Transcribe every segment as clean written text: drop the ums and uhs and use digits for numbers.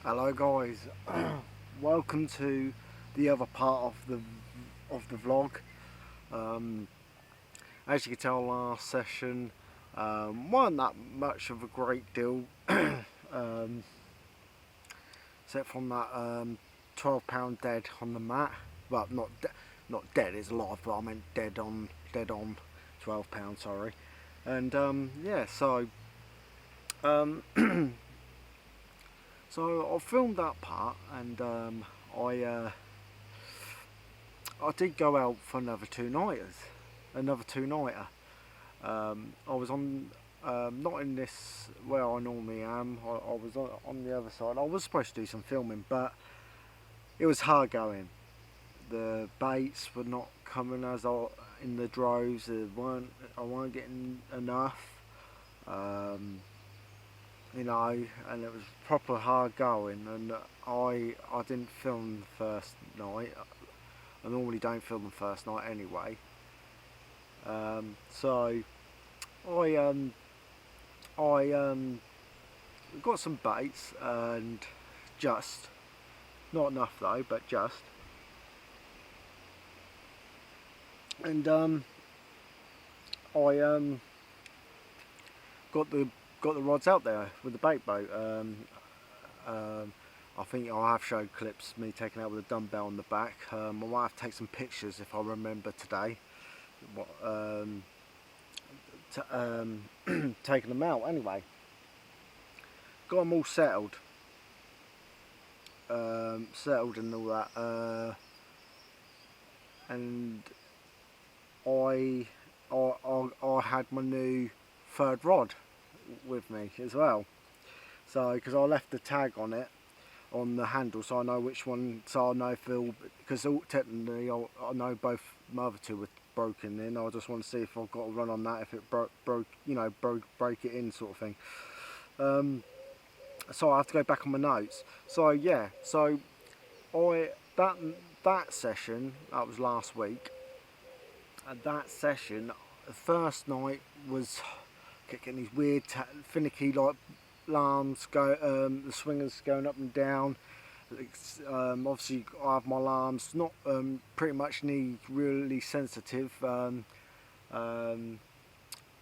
Hello guys, welcome to the other part of the vlog. Um, as you can tell, last session wasn't that much of a great deal, except from that £12 dead on the mat. Well, not dead, it's alive, but I meant dead on £12. Sorry, and yeah, um, so I filmed that part, and I did go out for another two nighter. I was on, not in this where I normally am. I was on the other side. I was supposed to do some filming, but it was hard going. The baits were not coming in the droves. I weren't getting enough. Um, and it was proper hard going. And I didn't film the first night. I normally don't film the first night anyway. So I got some baits, and just not enough though, but just. And I got the rods out there with the bait boat. I think I have showed clips me taking out with a dumbbell on the back. I might have to take some pictures if I remember today. Taking them out anyway. Got them all settled, and all that. And I had my new third rod with me as well. So because I left the tag on it, on the handle, so I know which one. So I know if it'll, because technically I know both my other two were broken in. I just want to see if I've got to run on that, if it broke, break it in sort of thing. So I have to go back on my notes. So yeah, so that session, that was last week. And that session, the first night was getting these weird finicky like alarms the swingers going up and down. Obviously I have my alarms not pretty much need really sensitive,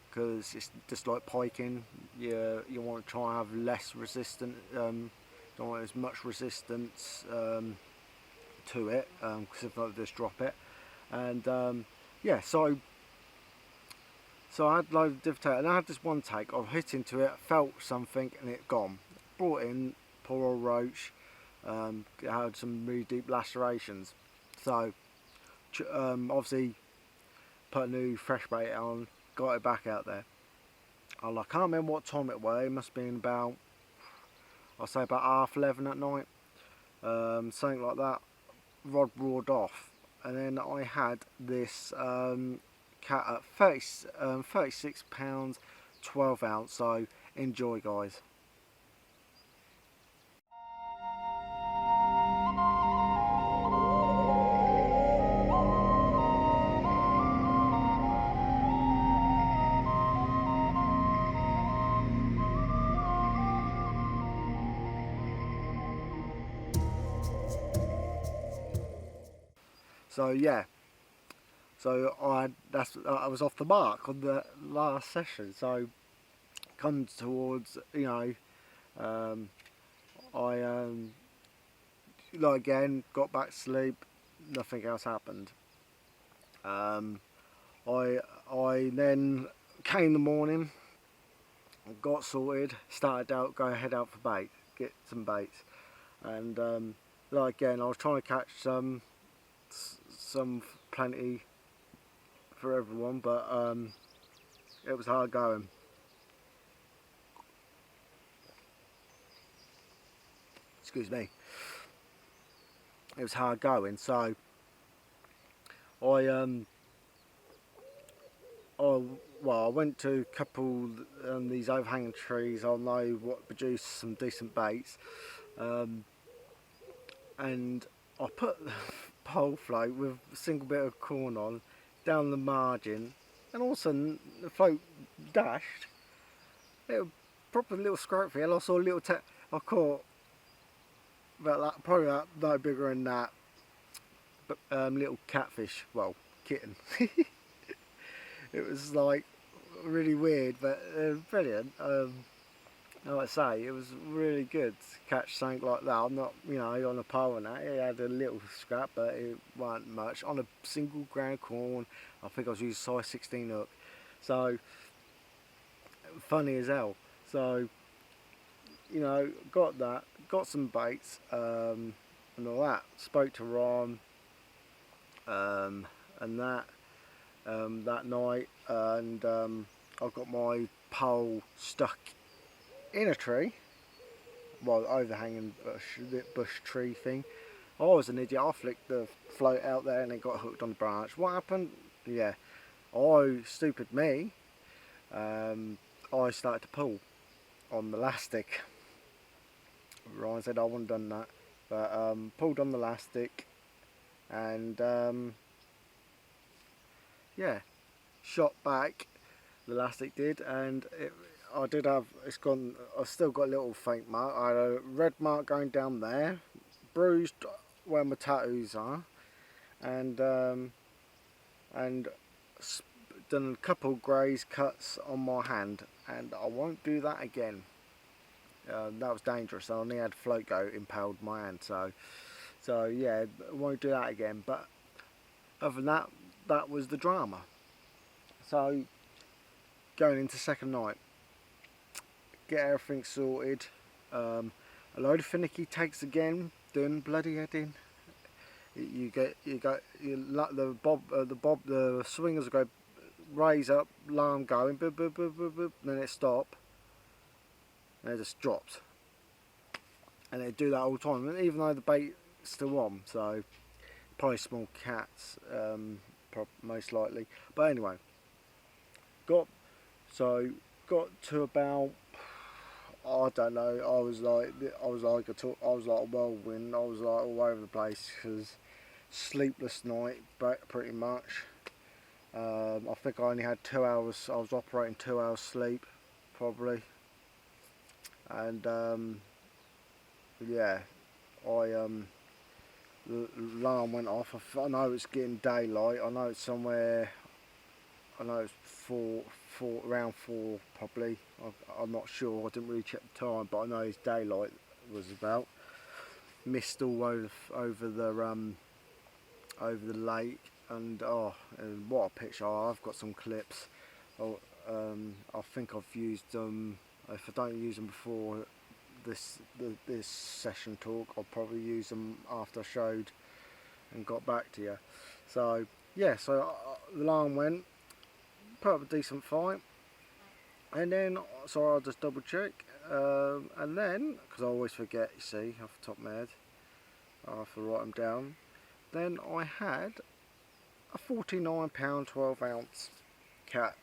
because it's just like piking. You want to try and have less resistant, don't want as much resistance to it, because if not, just drop it. And yeah, so I had loads of DivKid, and I had this one take. I hit into it, felt something, and it gone. Brought in, poor old roach. Had some really deep lacerations. So obviously put a new fresh bait on, got it back out there. I can't remember what time it was. It must have been about, I'll say about 11:30 at night, something like that. Rod roared off, and then I had this cat at 36 pounds 12 ounce. So enjoy guys. So yeah, so I was off the mark on the last session. So come towards, I again got back to sleep. Nothing else happened. I then came in the morning, got sorted, started out, head out for bait, get some baits, and again I was trying to catch some plenty for everyone, but it was hard going. Excuse me. It was hard going. So I went to a couple these overhanging trees. I know what produce some decent baits, and I put the pole float with a single bit of corn on down the margin, and all of a sudden the float dashed. It was proper little scrope. I saw a little I caught probably about no bigger than that. But little catfish, well, kitten. It was like really weird, but brilliant. Like I say, it was really good to catch something like that. I'm not, you know, on a pole and that. It had a little scrap, but it wasn't much. On a single ground corn, I think I was using size 16 hook. So funny as hell. So, you know, got that, got some baits and all that. Spoke to Ron and that night, and I got my pole stuck in a tree, well, overhanging bush tree thing. I was an idiot. I flicked the float out there and it got hooked on the branch. What happened? Yeah, stupid me. I started to pull on the elastic. Ryan said I wouldn't have done that, but pulled on the elastic, and yeah, shot back. The elastic did, and I did have. It's gone. I've still got a little faint mark. I had a red mark going down there, bruised where my tattoos are, and done a couple graze cuts on my hand, and I won't do that again. That was dangerous. I only had float go impaled my hand, so yeah, I won't do that again. But other than that, that was the drama. So going into second night, get everything sorted. A load of finicky tags again, doing bloody heading. The swingers go raise up, alarm going, boop, boop, boop, boop, boop, then it stop, and it just drops. And they do that all the time, and even though the bait's still on, so probably small cats, most likely. But anyway, got to about, I don't know. I was like a whirlwind. I was like all over the place because sleepless night, pretty much. I think I only had 2 hours. I was operating 2 hours sleep, probably. And yeah, the alarm went off. I know it's getting daylight. I know it's somewhere. I know it's around 4 probably. I'm not sure. I didn't really check the time, but I know it's daylight was about. Mist all over the lake, and and what a picture! I've got some clips. I think I've used them. If I don't use them before this session talk, I'll probably use them after I showed and got back to you. So yeah, so the alarm went, put up a decent fight, and then so I'll just double check, and then because I always forget, you see, off the top of my head, I have to write them down. Then I had a 49 pound 12 ounce cat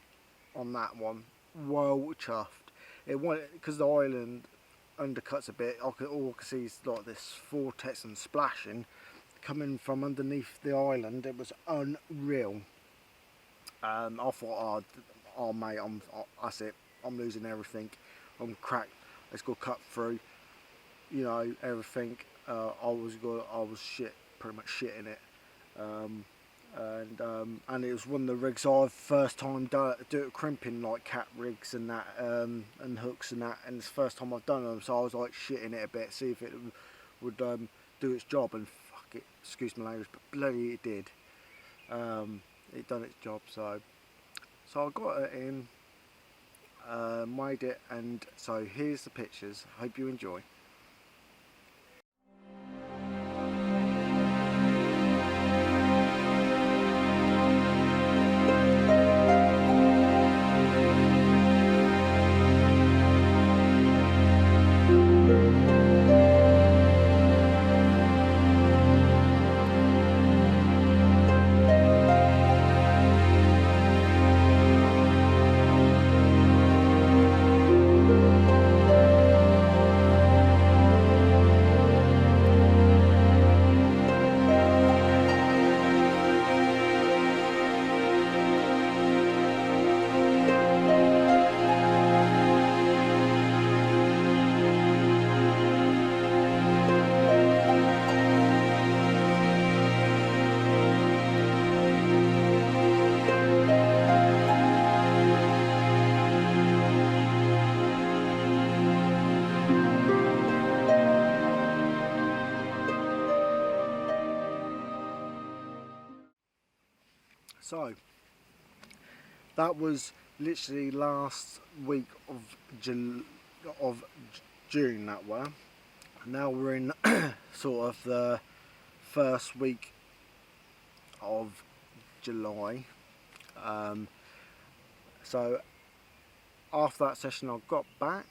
on that one. Well chuffed. It went because the island undercuts a bit. All I could see is like this vortex and splashing coming from underneath the island. It was unreal. I thought, oh mate, that's it. I'm losing everything. I'm cracked. It's got cut through. You know, everything. I was pretty much shitting it. And it was one of the rigs I've first time do it crimping, like cat rigs and that, and hooks and that, and it's the first time I've done them, so I was like shitting it a bit, see if it would do its job, and fuck it, excuse my language, but bloody it did. It done its job, so I got it in, made it, and so here's the pictures. Hope you enjoy. So that was literally last week of June that were. Now we're in sort of the first week of July. So after that session I got back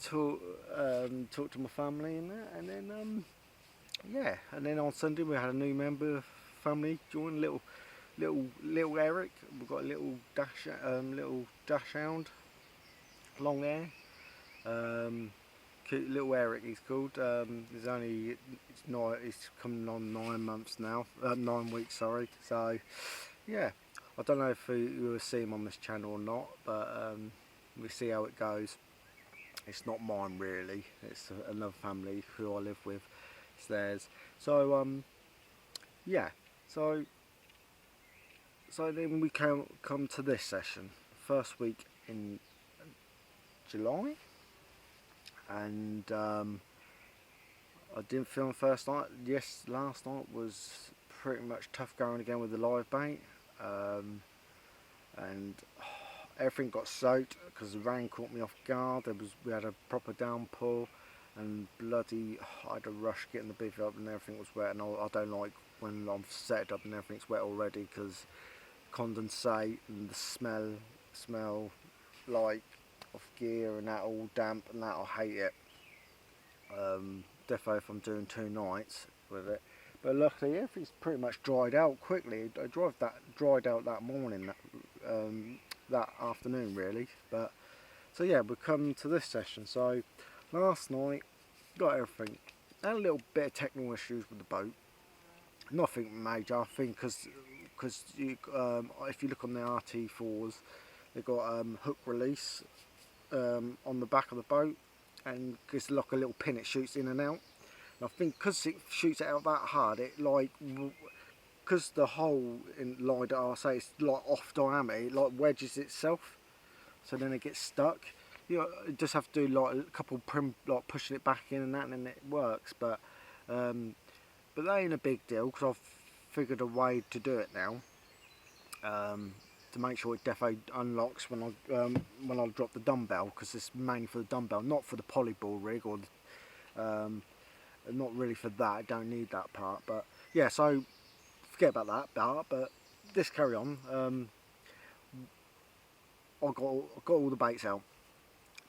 to talk to my family and that, and then yeah, and then on Sunday we had a new member of family join, little Eric. We've got a little dash hound, long hair, cute little Eric he's called. He's coming on 9 months now, 9 weeks, sorry. So yeah, I don't know if you will see him on this channel or not, but we'll see how it goes. It's not mine really, it's another family who I live with, it's theirs. So yeah, so then we come to this session, first week in July, and I didn't film first night. Yes, last night was pretty much tough going again with the live bait, and everything got soaked because the rain caught me off guard. We had a proper downpour, and bloody I had to rush getting the beef up and everything was wet, and I don't like when I'm set it up and everything's wet already, because condensate and the smell like of gear and that all damp and that, I hate it. Definitely if I'm doing 2 nights with it, but luckily everything's pretty much dried out quickly. I dried out that morning, that afternoon really. But so yeah, we come to this session. So last night got everything. Had a little bit of technical issues with the boat, nothing major. I think because if you look on the RT4s, they've got hook release on the back of the boat, and it's like a little pin, it shoots in and out. And I think because it shoots it out that hard, it because the hole in LiDAR, say it's like off diameter, it like wedges itself, so then it gets stuck. You just have to do like a couple like pushing it back in and that, and then it works. But that ain't a big deal, because I've figured a way to do it now, to make sure it definitely unlocks when I drop the dumbbell, because it's mainly for the dumbbell, not for the polyball rig, or not really for that. I don't need that part. But yeah, so forget about that part, but let's carry on. I got all the baits out.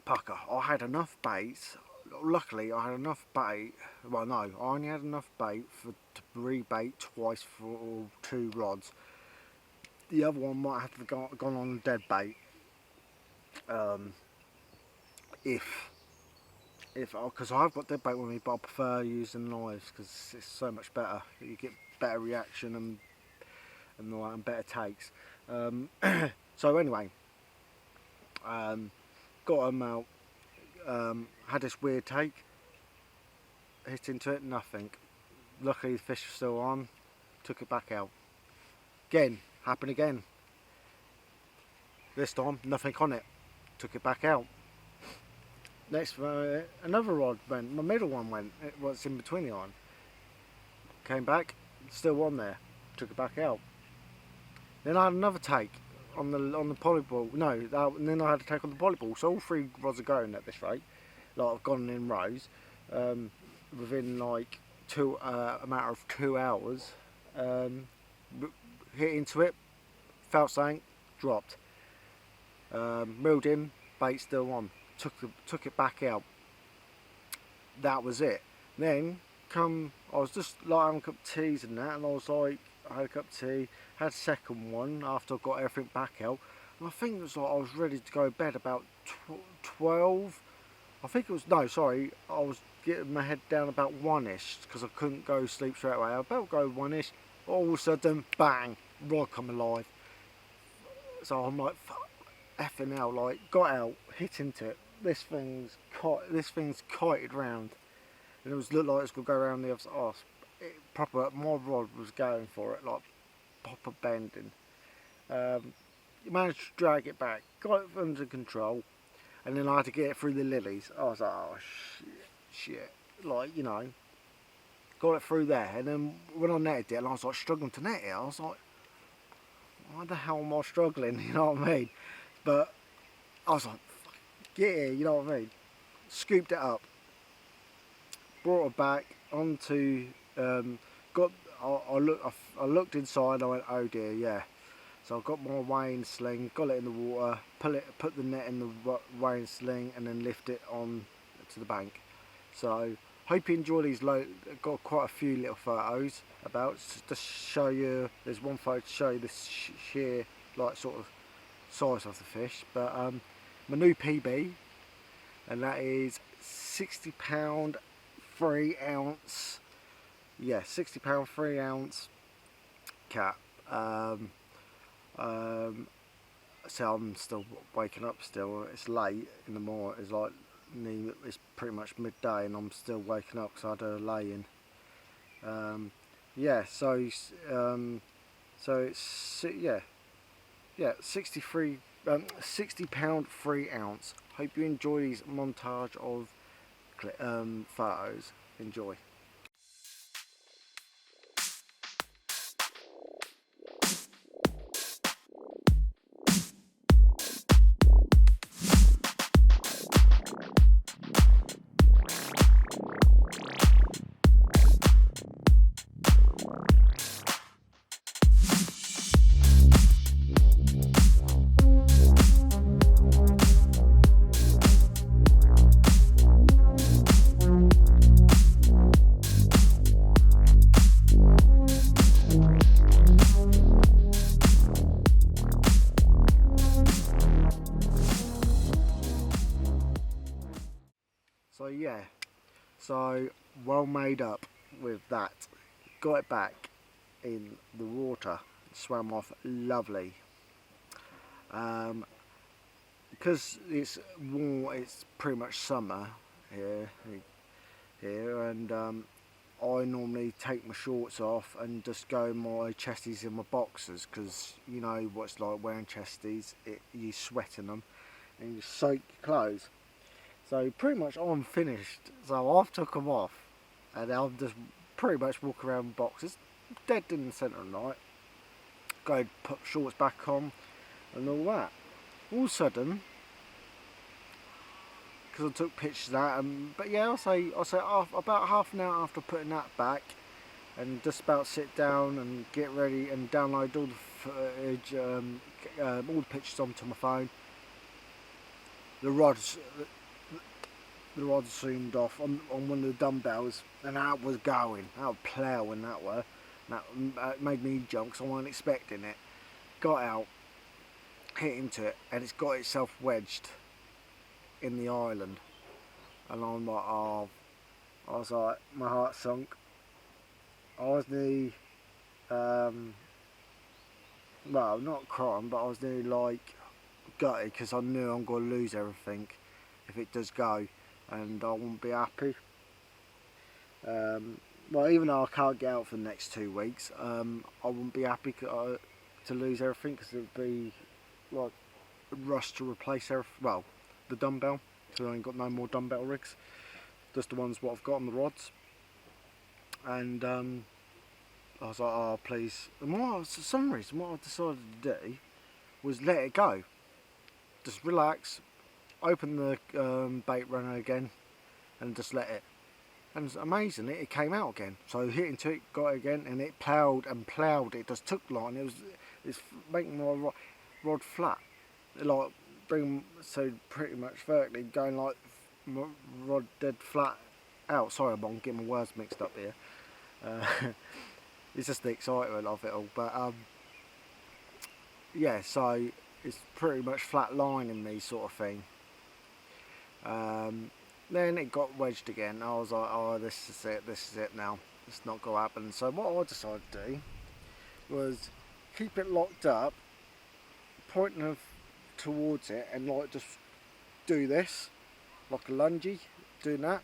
Pucker, I had enough baits. Luckily I had enough bait. Well, no, I only had enough bait to rebait twice for 2 rods. The other one might have gone on dead bait, because I've got dead bait with me, but I prefer using knives because it's so much better. You get better reaction and better takes. So anyway, got them out. Had this weird take, hit into it, nothing. Luckily the fish was still on, took it back out. Again, happened again. This time, nothing on it, took it back out. Next, another rod went, my middle one went, it was in between the iron. Came back, still on there, took it back out. Then I had another take on the polyball. No, and then I had to take on the polyball. So all 3 rods are going at this rate. Like I've gone in rows, within like a matter of 2 hours. Hit into it, felt something, dropped. Reeled in, bait still on. Took it back out. That was it. Then I was just like having a cup of teas and that, and I was like, I had a cup of tea, had a second one after I got everything back out, and I think it was like I was ready to go to bed about 12. I think it was, no, sorry, I was getting my head down about 1ish, because I couldn't go sleep straight away. I better go 1ish. All of a sudden, bang, rod come alive. So I'm like, effing hell, like, got out, hit into it. This thing's kited round, and it looked like it was gonna go around the other side. Oh, proper, my rod was going for it, like proper bending. Managed to drag it back, got it under control, and then I had to get it through the lilies. I was like, oh shit, like, you know, got it through there. And then when I netted it, and I was like struggling to net it, I was like, why the hell am I struggling, you know what I mean? But I was like, get here, you know what I mean? Scooped it up, brought it back onto, I looked inside and I went, oh dear, yeah. So I got my weighing sling, got it in the water, put the net in the weighing sling, and then lift it on to the bank. So hope you enjoy these. Got quite a few little photos about to show you. There's one photo to show you the sheer like sort of size of the fish. But my new PB, and that is £60 3 ounce. Yeah, £60 3 ounce cat. So I'm still waking up still. It's late in the morning. It's like it's pretty much midday and I'm still waking up because I had a lay-in. Yeah, so it's yeah, £60 3 ounce. Hope you enjoy these montage of photos. Enjoy. So yeah, so well made up with that. Got it back in the water, swam off lovely. Because it's warm, it's pretty much summer here, and I normally take my shorts off and just go in my chesties and my boxers, because you know what it's like wearing chesties. You sweat in them and you soak your clothes. So pretty much I'm finished. So I've took them off and I'm just pretty much walking around in boxers, dead in the centre of the night. Go put shorts back on and all that. All of a sudden, because I took pictures of that, but yeah, I'll say about half an hour after putting that back, and just about sit down and get ready and download all the footage, all the pictures onto my phone. The rods zoomed off on one of the dumbbells, and that was going. That was ploughing, that were. That made me jump because I wasn't expecting it. Got out, hit into it, and it's got itself wedged in the island. And I'm like, oh, I was like, my heart sunk. I was nearly, well, not crying, but I was nearly like gutted because I knew I'm going to lose everything if it does go. And I won't be happy. Well, even though I can't get out for the next 2 weeks, I wouldn't be happy to lose everything, because it would be like a rush to replace everything. Well, the dumbbell, because I ain't got no more dumbbell rigs, just the ones what I've got on the rods. And I was like, oh please. And for some reason, what I decided to do was let it go. Just relax. Open the bait runner again and just let it, and amazingly it came out again. So hit into it, got it again, and it ploughed and ploughed. It just took line. It's making my rod flat, like so pretty much vertically going like my rod dead flat out. Sorry, I'm getting my words mixed up here. It's just the excitement of it all. But yeah, so it's pretty much flat lining me sort of thing. Then it got wedged again. I was like, oh, this is it now. It's not going to happen. So what I decided to do was keep it locked up, pointing towards it, and like just do this, like a lungy, doing that.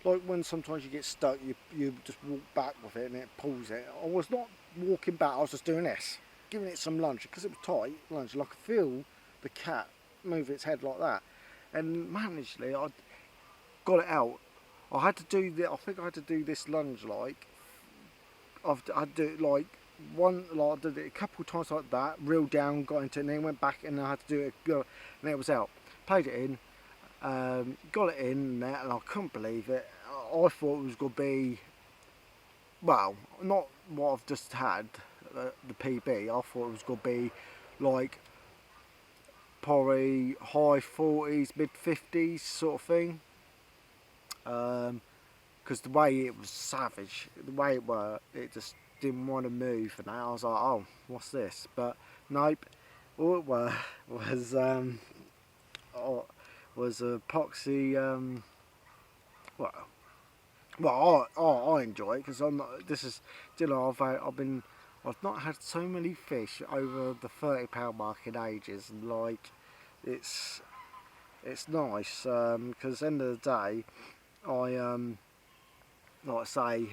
Like when sometimes you get stuck, you just walk back with it and it pulls it. I was not walking back, I was just doing this, giving it some lunge, because it was tight, lunge. Like I could feel the cat move its head like that. And managedly, I got it out. I had to do I think I had to do this lunge like. I had to do it like I did it a couple of times like that, reeled down, got into it, and then went back and I had to do it, and it was out. Played it in, got it in there, and I couldn't believe it. I thought it was going to be, well, not what I've just had, the PB. I thought it was going to be like probably high 40s, mid 50s sort of thing. Because the way it was savage, the way it worked, it just didn't want to move, and I was like, oh, what's this? But nope, all it was epoxy. I enjoy it because I'm not. This is, you know, I've not had so many fish over the £30 mark in ages, and like, it's nice because at the end of the day, like I say,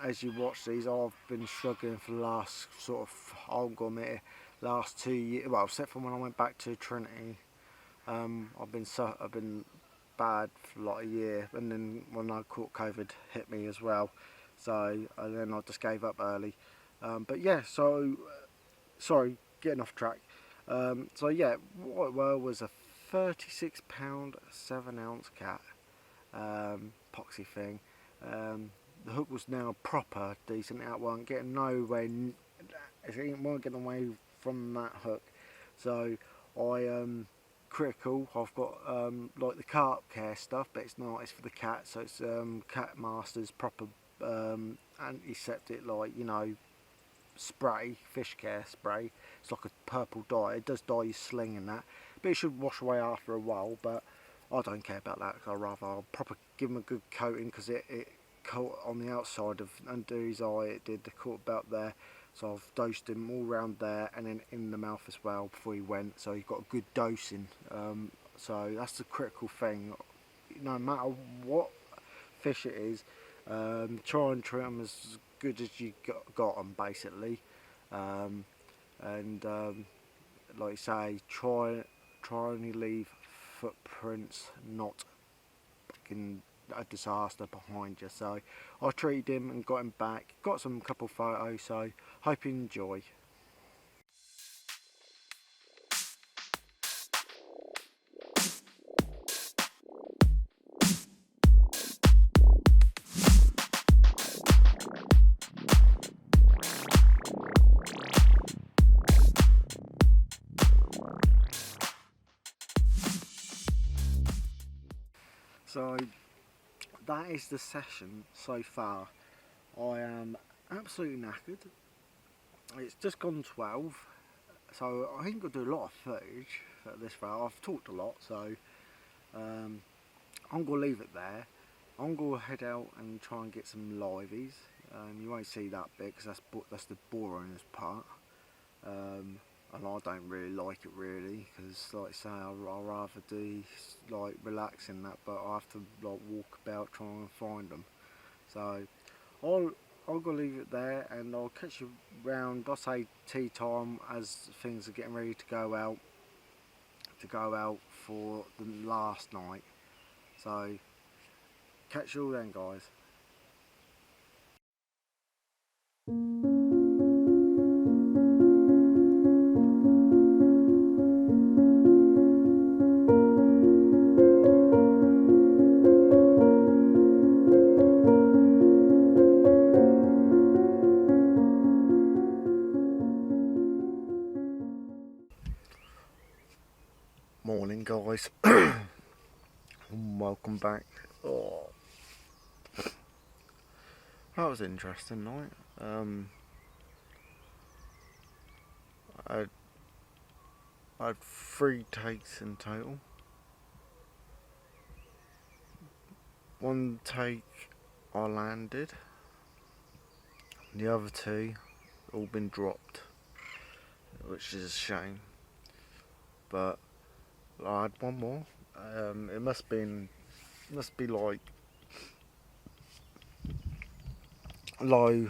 as you watch these, I've been struggling for the last sort of, I'll go admit it, last 2 years. Well, except for when I went back to Trinity, I've been bad for like a year, and then when I caught COVID, hit me as well. So and then I just gave up early. But yeah, so sorry, getting off track. So yeah, what it was a £36 7-ounce cat, epoxy thing. The hook was now proper decent out, wasn't getting nowhere, it wasn't getting away from that hook. So I critical, I've got like the carp care stuff, but it's not, it's for the cat, so it's Cat Masters proper antiseptic, like, you know, spray, fish care spray. It's like a purple dye, it does dye your sling and that, but it should wash away after a while. But I don't care about that, because I'll proper give him a good coating, because it caught on the outside of under his eye, it did, the caught about there. So I've dosed him all round there and then in the mouth as well before he went, so he got a good dosing. So that's the critical thing, no matter what fish it is, try and treat them as good as you got them basically. And like you say, try and leave footprints, not fucking a disaster behind you. So I treated him and got him back, got some couple photos, so hope you enjoy. So that is the session so far. I am absolutely knackered. It's just gone 12, so I ain't got to do a lot of footage at this round. I've talked a lot, so I'm going to leave it there. I'm going to head out and try and get some liveys. You won't see that bit because that's the boring part. And I don't really like it really, because like I say, I'd rather do like relaxing that, but I have to like walk about trying to find them. So I'll go leave it there, and I'll catch you round, I'll say tea time, as things are getting ready to go out for the last night. So catch you all then, guys. Morning, guys. Welcome back. Oh, that was an interesting night. I had 3 takes in total. One take I landed, the other 2 all been dropped, which is a shame. But I had one more. It must be like low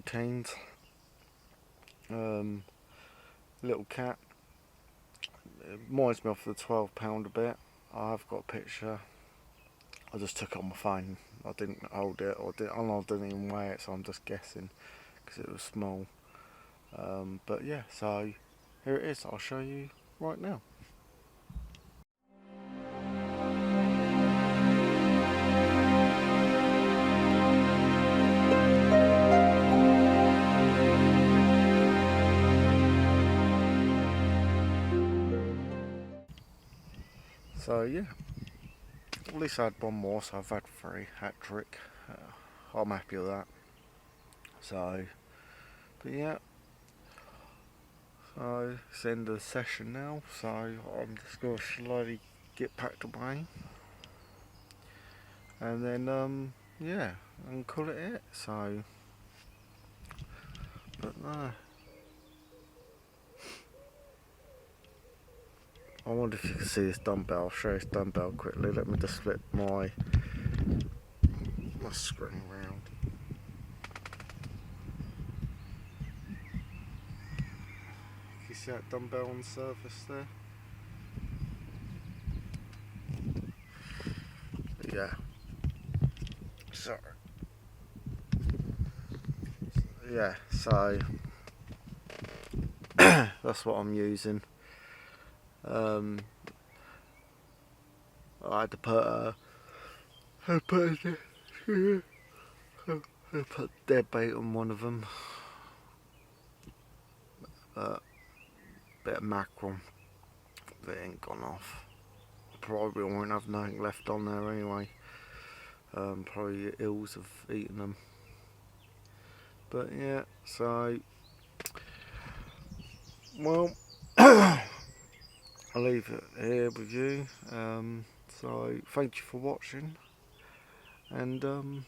teens. Little cat. It reminds me of the £12 a bit. I have got a picture. I just took it on my phone. I didn't hold it, I didn't even weigh it, so I'm just guessing because it was small. But yeah, so here it is. I'll show you right now. So yeah, at least I had one more, so I've had 3, hat trick. I'm happy with that. So, but yeah, so it's the end of the session now, so I'm just going to slowly get packed away. And then, yeah, and call it. So, but no. I wonder if you can see this dumbbell. I'll show you this dumbbell quickly. Let me just flip my screen around. Can you see that dumbbell on the surface there? Yeah. Sorry. Yeah, so that's what I'm using. I had to put dead bait on one of them. Bit of mackerel, but it ain't gone off. Probably won't have nothing left on there anyway. Probably the ills have eaten them. But yeah, so well, I'll leave it here with you. So thank you for watching, and I'll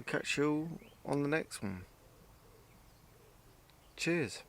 catch you all on the next one. Cheers.